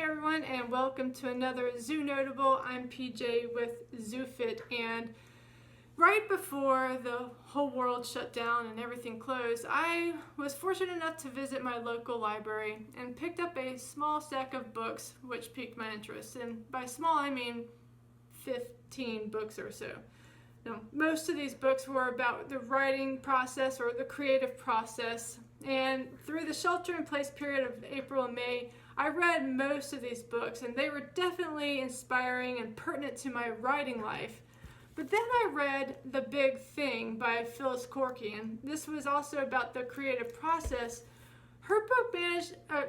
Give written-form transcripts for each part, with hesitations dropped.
Hey everyone, and welcome to another Zoo Notable. I'm PJ with ZooFit, and right before the whole world shut down and everything closed, I was fortunate enough to visit my local library and picked up a small stack of books which piqued my interest. And by small, I mean 15 books or so. Now, most of these books were about the writing process or the creative process, and through the shelter-in-place period of April and May, I read most of these books, and they were definitely inspiring and pertinent to my writing life. But then I read The Big Thing by Phyllis Korkki, and this was also about the creative process. Her book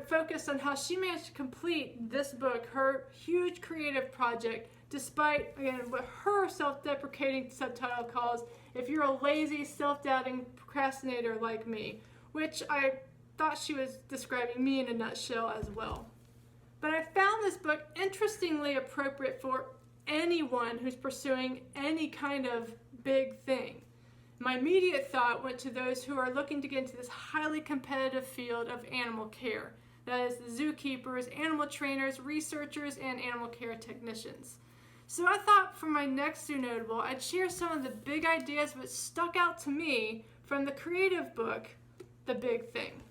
focused on how she managed to complete this book, her huge creative project, despite, again, what her self-deprecating subtitle calls, "If you're a lazy, self-doubting procrastinator like me," which I thought she was describing me in a nutshell as well. But I found this book interestingly appropriate for anyone who's pursuing any kind of big thing. My immediate thought went to those who are looking to get into this highly competitive field of animal care. That is, the zookeepers, animal trainers, researchers, and animal care technicians. So I thought for my next Zoo Notable, I'd share some of the big ideas which stuck out to me from the creative book, The Big Thing.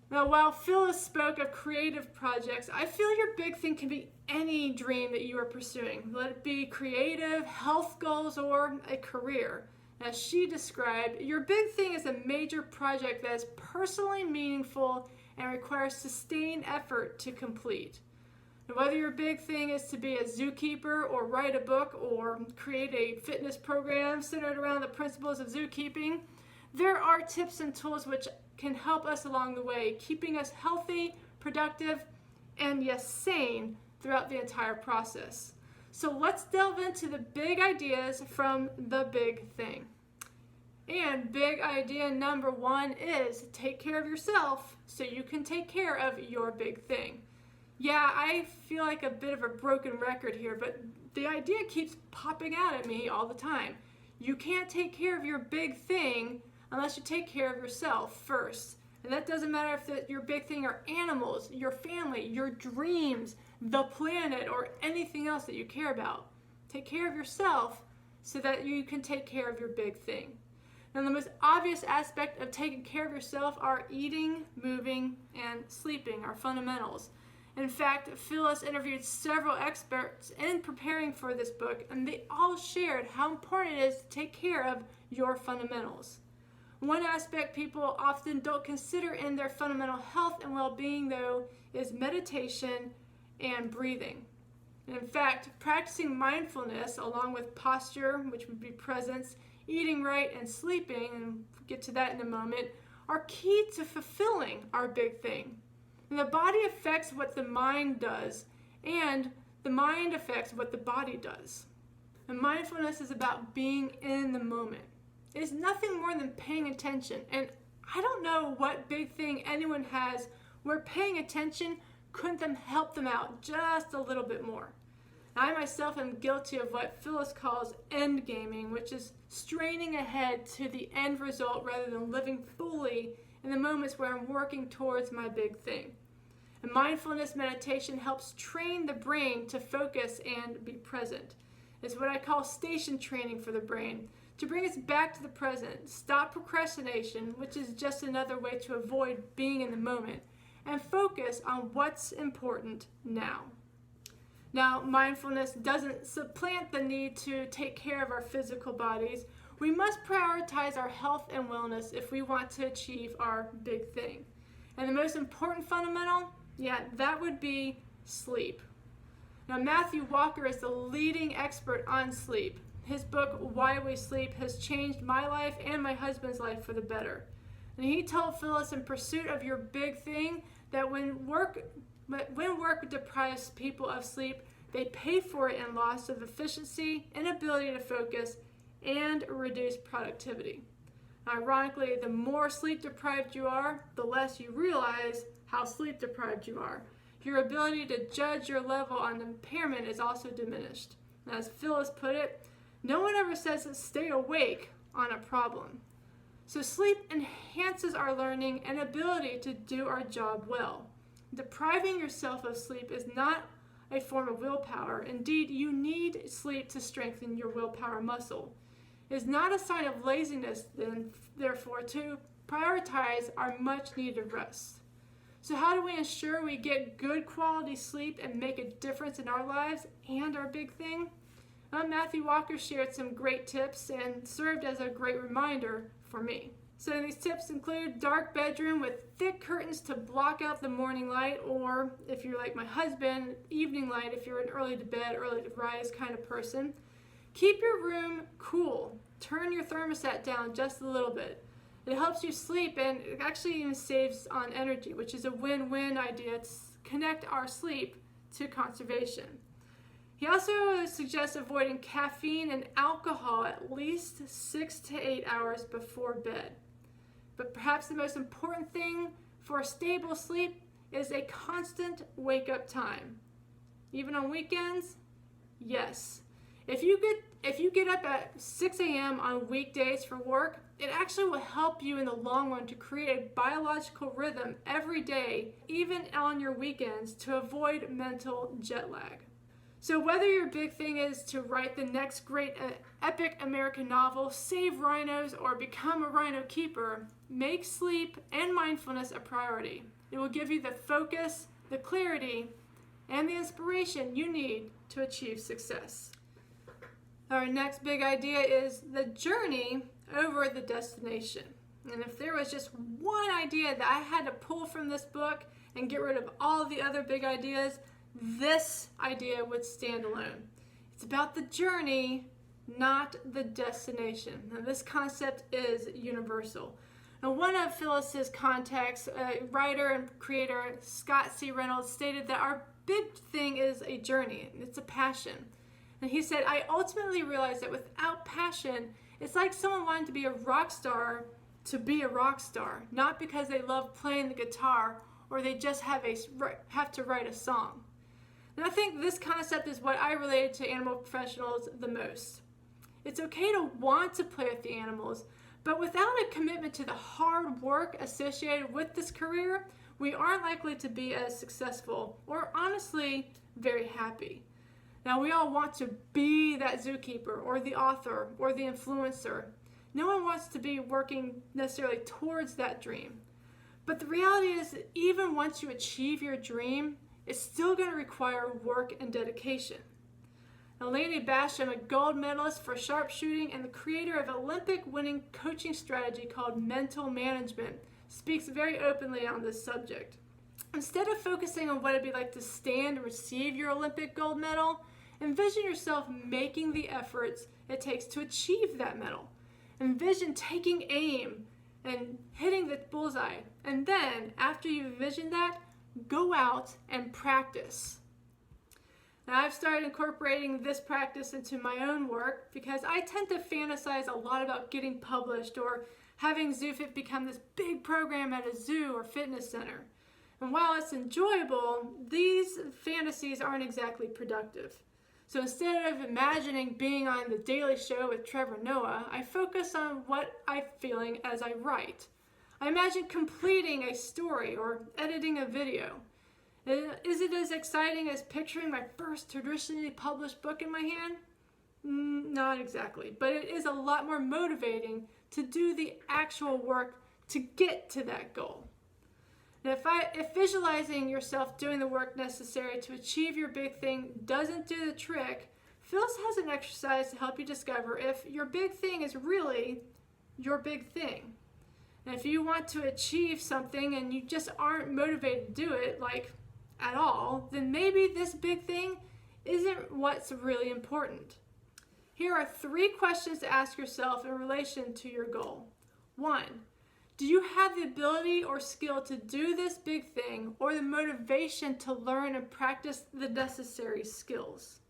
Now, while Phyllis spoke of creative projects, I feel your big thing can be any dream that you are pursuing. Let it be creative, health goals, or a career. As she described, your big thing is a major project that is personally meaningful and requires sustained effort to complete. And whether your big thing is to be a zookeeper or write a book or create a fitness program centered around the principles of zookeeping, there are tips and tools which can help us along the way, keeping us healthy, productive, and yes, sane throughout the entire process. So let's delve into the big ideas from The Big Thing. And big idea number one is take care of yourself so you can take care of your big thing. Yeah, I feel like a bit of a broken record here, but the idea keeps popping out at me all the time. You can't take care of your big thing unless you take care of yourself first. And that doesn't matter if your big thing are animals, your family, your dreams, the planet, or anything else that you care about. Take care of yourself so that you can take care of your big thing. Now, the most obvious aspect of taking care of yourself are eating, moving, and sleeping, our fundamentals. In fact, Phyllis interviewed several experts in preparing for this book, and they all shared how important it is to take care of your fundamentals. One aspect people often don't consider in their fundamental health and well-being, though, is meditation and breathing. And in fact, practicing mindfulness along with posture, which would be presence, eating right, and sleeping, and we'll get to that in a moment, are key to fulfilling our big thing. And the body affects what the mind does, and the mind affects what the body does. And mindfulness is about being in the moment. It is nothing more than paying attention. And I don't know what big thing anyone has where paying attention couldn't help them out just a little bit more. I myself am guilty of what Phyllis calls end gaming, which is straining ahead to the end result rather than living fully in the moments where I'm working towards my big thing. And mindfulness meditation helps train the brain to focus and be present. It's what I call station training for the brain, to bring us back to the present, stop procrastination, which is just another way to avoid being in the moment, and focus on what's important now. Now, mindfulness doesn't supplant the need to take care of our physical bodies. We must prioritize our health and wellness if we want to achieve our big thing. And the most important fundamental, that would be sleep. Now, Matthew Walker is the leading expert on sleep. His book, Why We Sleep, has changed my life and my husband's life for the better. And he told Phyllis, in pursuit of your big thing, that when work deprives people of sleep, they pay for it in loss of efficiency, inability to focus, and reduced productivity. Ironically, the more sleep deprived you are, the less you realize how sleep deprived you are. Your ability to judge your level on impairment is also diminished. As Phyllis put it, no one ever says stay awake on a problem. So sleep enhances our learning and ability to do our job well. Depriving yourself of sleep is not a form of willpower. Indeed, you need sleep to strengthen your willpower muscle. It is not a sign of laziness, therefore, to prioritize our much needed rest. So how do we ensure we get good quality sleep and make a difference in our lives and our big thing? Matthew Walker shared some great tips and served as a great reminder for me. So these tips include dark bedroom with thick curtains to block out the morning light, or if you're like my husband, evening light if you're an early to bed, early to rise kind of person. Keep your room cool. Turn your thermostat down just a little bit. It helps you sleep, and it actually even saves on energy, which is a win-win idea to connect our sleep to conservation. He also suggests avoiding caffeine and alcohol at least 6 to 8 hours before bed. But perhaps the most important thing for a stable sleep is a constant wake-up time. Even on weekends? Yes. If you get up at 6 a.m. on weekdays for work, it actually will help you in the long run to create a biological rhythm every day, even on your weekends, to avoid mental jet lag. So whether your big thing is to write the next great epic American novel, save rhinos, or become a rhino keeper, make sleep and mindfulness a priority. It will give you the focus, the clarity, and the inspiration you need to achieve success. Our next big idea is the journey over the destination. And if there was just one idea that I had to pull from this book and get rid of all of the other big ideas, this idea would stand alone. It's about the journey, not the destination. Now, this concept is universal. Now, one of Phyllis's contacts, writer and creator Scott C. Reynolds, stated that our big thing is a journey. It's a passion. And he said, I ultimately realized that without passion, it's like someone wanting to be a rock star to be a rock star, not because they love playing the guitar or they just have to write a song. And I think this concept is what I related to animal professionals the most. It's okay to want to play with the animals, but without a commitment to the hard work associated with this career, we aren't likely to be as successful or honestly very happy. Now, we all want to be that zookeeper or the author or the influencer. No one wants to be working necessarily towards that dream. But the reality is that even once you achieve your dream, it's still going to require work and dedication. Now, Laney Basham, a gold medalist for sharpshooting and the creator of an Olympic-winning coaching strategy called mental management, speaks very openly on this subject. Instead of focusing on what it'd be like to stand and receive your Olympic gold medal, envision yourself making the efforts it takes to achieve that medal. Envision taking aim and hitting the bullseye. And then, after you've envisioned that, go out and practice. Now, I've started incorporating this practice into my own work because I tend to fantasize a lot about getting published or having ZooFit become this big program at a zoo or fitness center. And while it's enjoyable, these fantasies aren't exactly productive. So instead of imagining being on the Daily Show with Trevor Noah, I focus on what I'm feeling as I write. I imagine completing a story or editing a video. Is it as exciting as picturing my first traditionally published book in my hand? Not exactly, but it is a lot more motivating to do the actual work to get to that goal. Now, if visualizing yourself doing the work necessary to achieve your big thing doesn't do the trick, Phyllis has an exercise to help you discover if your big thing is really your big thing. And if you want to achieve something and you just aren't motivated to do it, like at all, then maybe this big thing isn't what's really important. Here are 3 questions to ask yourself in relation to your goal. 1. Do you have the ability or skill to do this big thing or the motivation to learn and practice the necessary skills?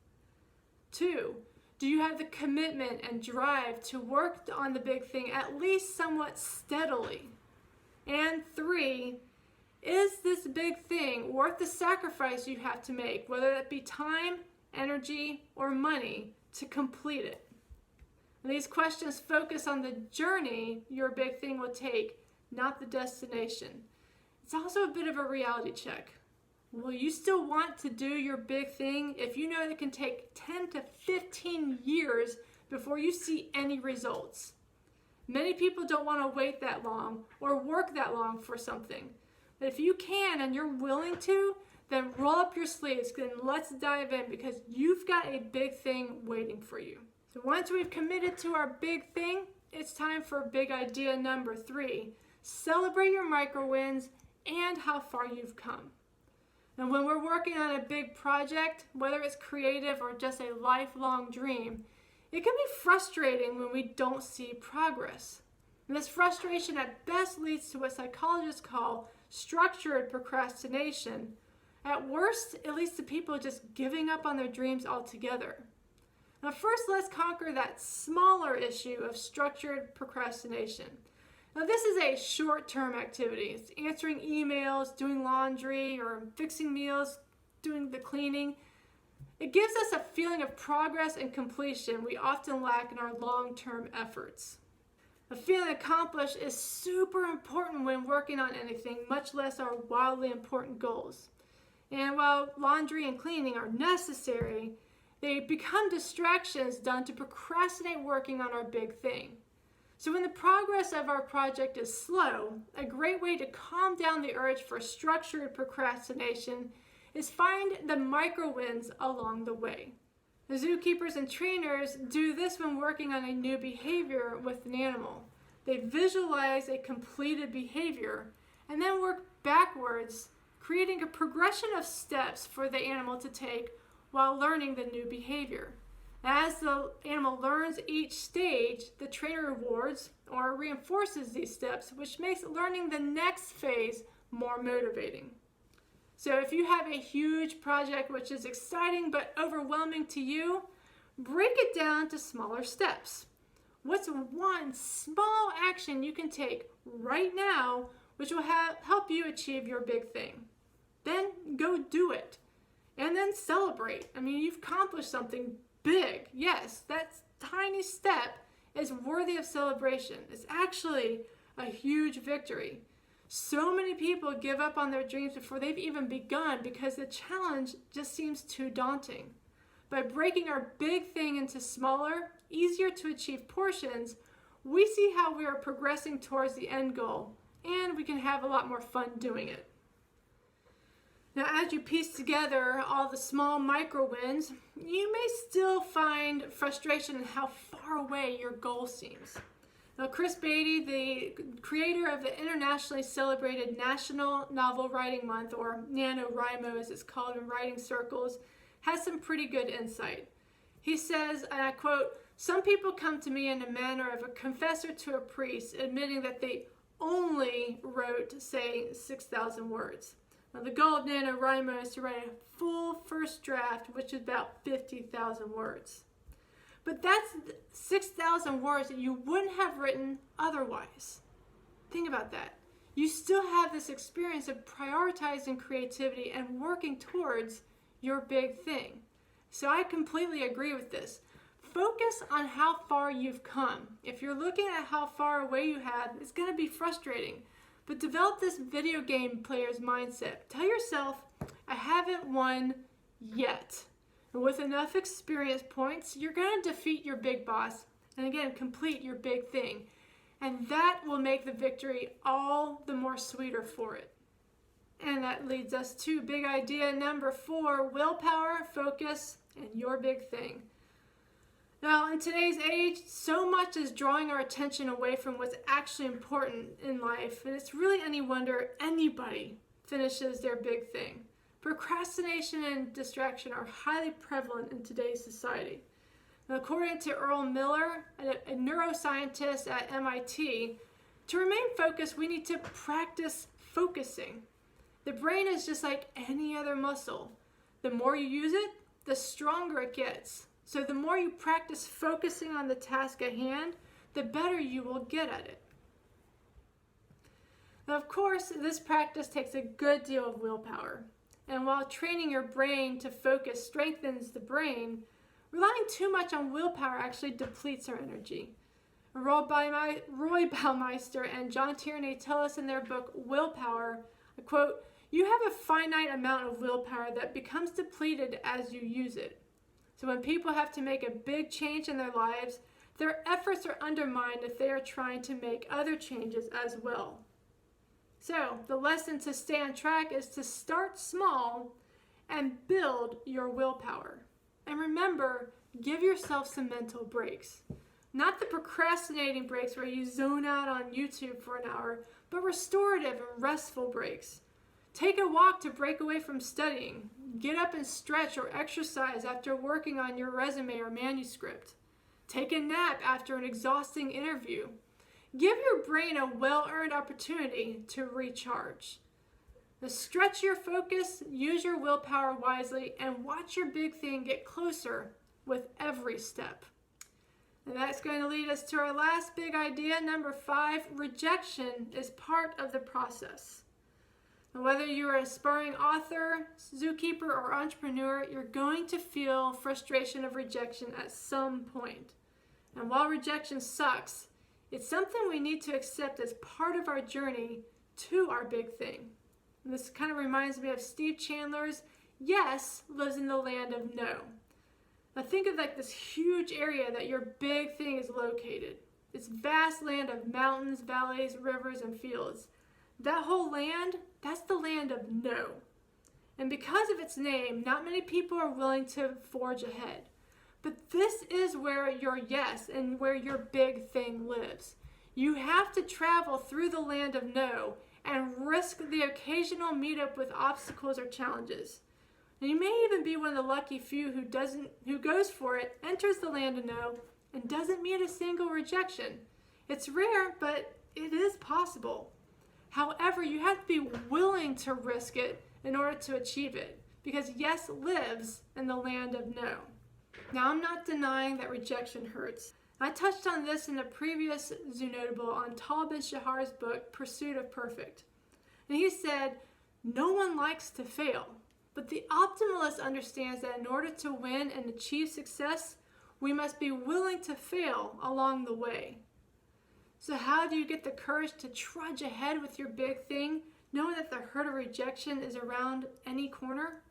2. Do you have the commitment and drive to work on the big thing at least somewhat steadily? And 3, is this big thing worth the sacrifice you have to make, whether that be time, energy, or money, to complete it? And these questions focus on the journey your big thing will take, not the destination. It's also a bit of a reality check. Will you still want to do your big thing if you know it can take 10 to 15 years before you see any results? Many people don't want to wait that long or work that long for something. But if you can and you're willing to, then roll up your sleeves and let's dive in, because you've got a big thing waiting for you. So once we've committed to our big thing, it's time for big idea number 3. Celebrate your micro wins and how far you've come. And when we're working on a big project, whether it's creative or just a lifelong dream, it can be frustrating when we don't see progress. And this frustration at best leads to what psychologists call structured procrastination. At worst, it leads to people just giving up on their dreams altogether. Now first, let's conquer that smaller issue of structured procrastination. Now this is a short-term activity. It's answering emails, doing laundry, or fixing meals, doing the cleaning. It gives us a feeling of progress and completion we often lack in our long-term efforts. A feeling accomplished is super important when working on anything, much less our wildly important goals. And while laundry and cleaning are necessary, they become distractions done to procrastinate working on our big thing. So when the progress of our project is slow, a great way to calm down the urge for structured procrastination is find the micro wins along the way. The zookeepers and trainers do this when working on a new behavior with an animal. They visualize a completed behavior and then work backwards, creating a progression of steps for the animal to take while learning the new behavior. As the animal learns each stage, the trainer rewards or reinforces these steps, which makes learning the next phase more motivating. So if you have a huge project which is exciting but overwhelming to you, break it down to smaller steps. What's one small action you can take right now which will help you achieve your big thing? Then go do it. And then celebrate. I mean, you've accomplished something big. Yes, that tiny step is worthy of celebration. It's actually a huge victory. So many people give up on their dreams before they've even begun because the challenge just seems too daunting. By breaking our big thing into smaller, easier to achieve portions, we see how we are progressing towards the end goal, and we can have a lot more fun doing it. Now, as you piece together all the small micro wins, you may still find frustration in how far away your goal seems. Now, Chris Beatty, the creator of the internationally celebrated National Novel Writing Month, or NaNoWriMo as it's called in writing circles, has some pretty good insight. He says, and I quote, "Some people come to me in the manner of a confessor to a priest, admitting that they only wrote, say, 6,000 words. Now, the goal of NaNoWriMo is to write a full first draft, which is about 50,000 words. But that's 6,000 words that you wouldn't have written otherwise. Think about that. You still have this experience of prioritizing creativity and working towards your big thing. So I completely agree with this. Focus on how far you've come. If you're looking at how far away you have, it's going to be frustrating. But develop this video game player's mindset. Tell yourself, I haven't won yet. And with enough experience points, you're going to defeat your big boss and again, complete your big thing. And that will make the victory all the more sweeter for it. And that leads us to big idea number 4, willpower, focus, and your big thing. Now, in today's age, so much is drawing our attention away from what's actually important in life, and it's really any wonder anybody finishes their big thing. Procrastination and distraction are highly prevalent in today's society. Now, according to Earl Miller, a neuroscientist at MIT, to remain focused, we need to practice focusing. The brain is just like any other muscle. The more you use it, the stronger it gets. So the more you practice focusing on the task at hand, the better you will get at it. Now, of course, this practice takes a good deal of willpower. And while training your brain to focus strengthens the brain, relying too much on willpower actually depletes our energy. Roy Baumeister and John Tierney tell us in their book, Willpower, I quote, You have a finite amount of willpower that becomes depleted as you use it. So when people have to make a big change in their lives, their efforts are undermined if they are trying to make other changes as well. So the lesson to stay on track is to start small and build your willpower. And remember, give yourself some mental breaks. Not the procrastinating breaks where you zone out on YouTube for an hour, but restorative and restful breaks. Take a walk to break away from studying. Get up and stretch or exercise after working on your resume or manuscript. Take a nap after an exhausting interview. Give your brain a well-earned opportunity to recharge. Now stretch your focus, use your willpower wisely, and watch your big thing get closer with every step. And that's going to lead us to our last big idea, number 5. Rejection is part of the process. And whether you're an aspiring author, zookeeper, or entrepreneur, you're going to feel frustration of rejection at some point. And while rejection sucks, it's something we need to accept as part of our journey to our big thing. And this kind of reminds me of Steve Chandler's yes lives in the land of no. Now think of like this huge area that your big thing is located. This vast land of mountains, valleys, rivers, and fields. That whole land, that's the land of no. And because of its name, not many people are willing to forge ahead. But this is where your yes and where your big thing lives. You have to travel through the land of no and risk the occasional meetup with obstacles or challenges. And you may even be one of the lucky few who goes for it, enters the land of no, and doesn't meet a single rejection. It's rare, but it is possible. However, you have to be willing to risk it in order to achieve it, because yes lives in the land of no. Now, I'm not denying that rejection hurts. I touched on this in a previous Zoo Notable on Tal Ben-Shahar's book, Pursuit of Perfect. And he said, no one likes to fail, but the optimalist understands that in order to win and achieve success, we must be willing to fail along the way. So how do you get the courage to trudge ahead with your big thing, knowing that the hurt of rejection is around any corner?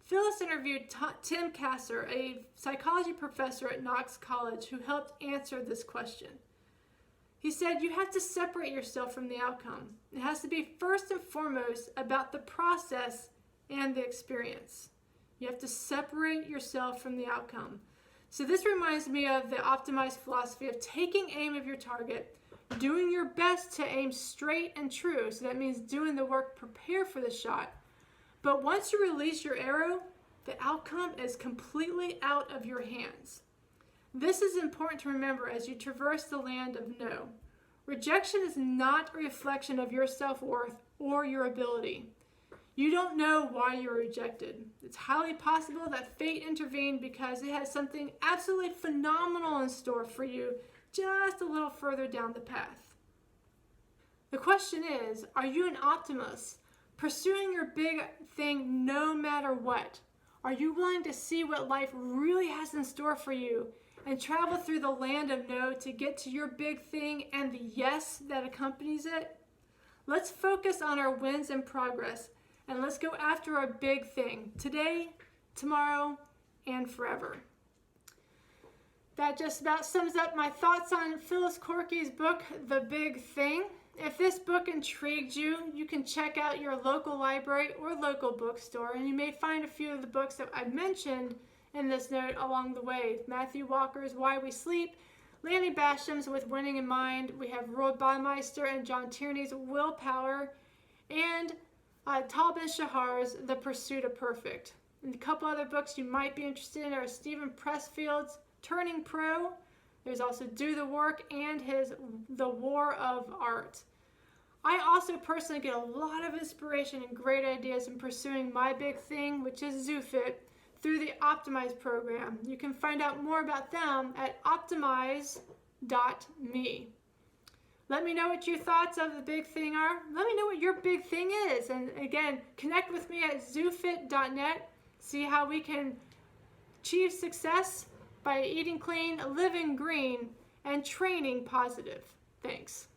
Phyllis interviewed Tim Kasser, a psychology professor at Knox College, who helped answer this question. He said, you have to separate yourself from the outcome. It has to be first and foremost about the process and the experience. You have to separate yourself from the outcome. So this reminds me of the optimized philosophy of taking aim of your target, doing your best to aim straight and true. So that means doing the work to prepare for the shot. But once you release your arrow, the outcome is completely out of your hands. This is important to remember as you traverse the land of no. Rejection is not a reflection of your self-worth or your ability. You don't know why you're rejected. It's highly possible that fate intervened because it has something absolutely phenomenal in store for you just a little further down the path. The question is, are you an optimist, pursuing your big thing no matter what? Are you willing to see what life really has in store for you and travel through the land of no to get to your big thing and the yes that accompanies it? Let's focus on our wins and progress, and let's go after our big thing today, tomorrow, and forever. That just about sums up my thoughts on Phyllis Korkki's book, The Big Thing. If this book intrigued you, you can check out your local library or local bookstore, and you may find a few of the books that I've mentioned in this note along the way. Matthew Walker's Why We Sleep, Lanny Basham's With Winning in Mind, we have Roald Baumeister and John Tierney's Willpower, and Tal Ben-Shahar's The Pursuit of Perfect. And a couple other books you might be interested in are Stephen Pressfield's Turning Pro. There's also Do the Work and his The War of Art. I also personally get a lot of inspiration and great ideas in pursuing my big thing, which is ZooFit, through the Optimize program. You can find out more about them at optimize.me. Let me know what your thoughts of the big thing are. Let me know what your big thing is. And again, connect with me at zoofit.net. See how we can achieve success by eating clean, living green, and training positive. Thanks.